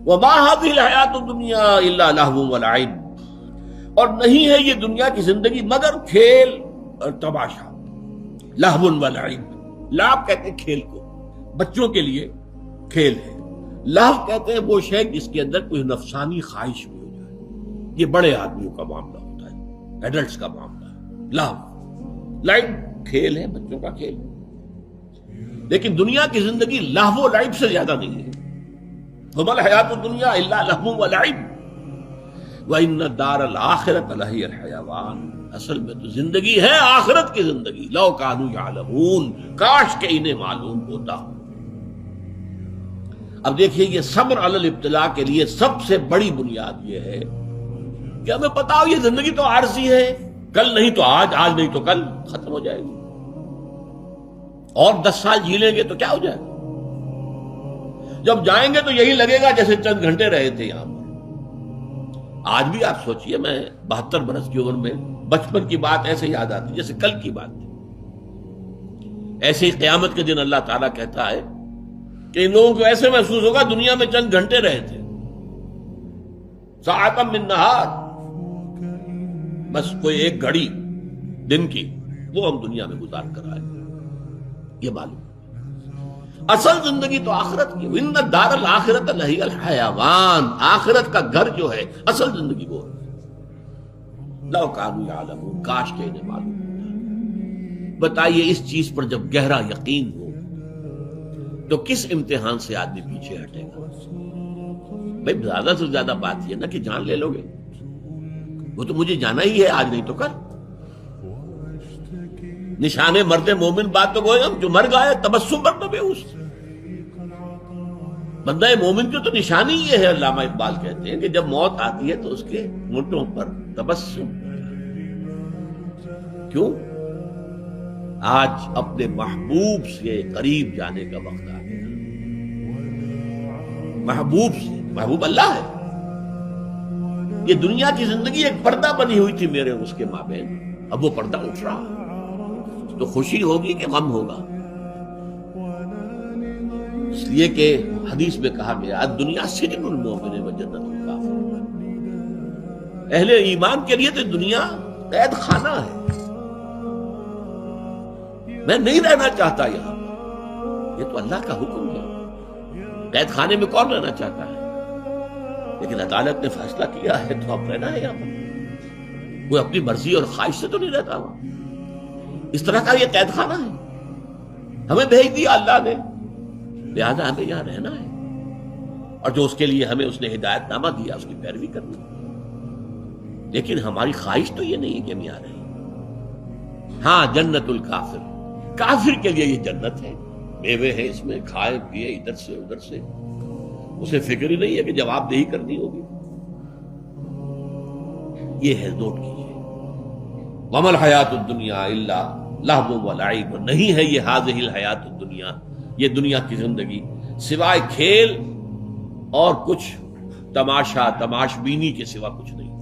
وما هذه الحیات الدنیا الا لہو ولعب، اور نہیں ہے یہ دنیا کی زندگی مگر کھیل اور تماشا. لہو ولعب، لعب کہتے ہیں کھیل کو، بچوں کے لیے کھیل ہے. لہو کہتے ہیں وہ شے جس کے اندر کوئی نفسانی خواہش بھی ہو جائے. یہ بڑے آدمیوں کا معاملہ ہوتا ہے، ایڈلٹس کا معاملہ ہے. لہو، لعب کھیل ہے، بچوں کا کھیل ہے. لیکن دنیا کی زندگی لہو و لعب سے زیادہ نہیں ہے. وما الحیات الدنیا الا لہو ولعب وان الدار الآخرۃ لہی الحیوان. اصل میں تو زندگی ہے آخرت کی زندگی. لو کانوا یعلمون، کاش کہ انہیں معلوم ہوتا. اب دیکھیے یہ صبر علی الابتلاء کے لیے سب سے بڑی بنیاد یہ ہے کہ ہمیں پتا ہو یہ زندگی تو عارضی ہے، کل نہیں تو آج، آج نہیں تو کل ختم ہو جائے گی. اور 10 سال جی لیں گے تو کیا ہو جائے گا؟ جب جائیں گے تو یہی لگے گا جیسے چند گھنٹے رہے تھے یہاں پر. آج بھی آپ سوچئے، میں 72 برس کی عمر میں بچپن کی بات ایسے یاد آتی جیسے کل کی بات تھی. ایسے ہی قیامت کے دن اللہ تعالیٰ کہتا ہے کہ ان لوگوں کو ایسے محسوس ہوگا دنیا میں چند گھنٹے رہے تھے. ساعۃ من نہار، بس کوئی ایک گھڑی دن کی وہ ہم دنیا میں گزار کر آئے. یہ معلوم اصل زندگی تو آخرت کی. ان الدار الآخرۃ لہی الحیوان، آخرت کا گھر جو ہے اصل زندگی وہ ہے. لو کانوا یعلمون، کاش کہ انہیں معلوم ہوتا. بتائیے اس چیز پر جب گہرا یقین ہو تو کس امتحان سے آدمی پیچھے ہٹے گا؟ بھائی زیادہ سے زیادہ بات یہ نا کہ جان لے لو گے، وہ تو مجھے جانا ہی ہے، آج نہیں تو کل. نشانے مرد مومن بات تو گوئے ہم جو مر گئے تبسم پر تو بے ہوش. بندہ مومن کی تو نشانی یہ ہے، علامہ اقبال کہتے ہیں کہ جب موت آتی ہے تو اس کے ہونٹوں پر تبسم. کیوں؟ آج اپنے محبوب سے قریب جانے کا وقت آ گیا. محبوب سے، محبوب اللہ ہے. یہ دنیا کی زندگی ایک پردہ بنی ہوئی تھی میرے اس کے مابین، اب وہ پردہ اٹھ رہا ہے. تو خوشی ہوگی کہ غم ہوگا؟ اس لیے کہ حدیث میں کہا گیا الدنیا سجن المؤمن و جنت الکافر. اہل ایمان کے لیے تو دنیا قید خانہ ہے. میں نہیں رہنا چاہتا یہاں، یہ تو اللہ کا حکم ہے. قید خانے میں کون رہنا چاہتا ہے؟ لیکن عدالت نے فیصلہ کیا ہے تو اب رہنا ہے یہاں پر. کوئی اپنی مرضی اور خواہش سے تو نہیں رہتا ہوا. اس طرح کا یہ قید خانہ ہے. ہمیں بھیج دیا اللہ نے، لہذا ہمیں یہاں رہنا ہے. اور جو اس کے لیے ہمیں اس نے ہدایت نامہ دیا اس کی پیروی کرنی. لیکن ہماری خواہش تو یہ نہیں کہ ہم یہاں رہیں. ہاں جنت الکافر، کافر کے لیے یہ جنت ہے. میوے ہیں اس میں، کھائے پیے ادھر سے ادھر سے، اسے فکر ہی نہیں ہے کہ جواب دہی کرنی ہوگی. یہ ہے نوٹ کیجیے. وما الحیات الدنیا الا لہو ولعب، نہیں ہے یہ ہذہ الحیات الدنیا، یہ دنیا کی زندگی سوائے کھیل اور کچھ تماشا تماش بینی کے سوا کچھ نہیں.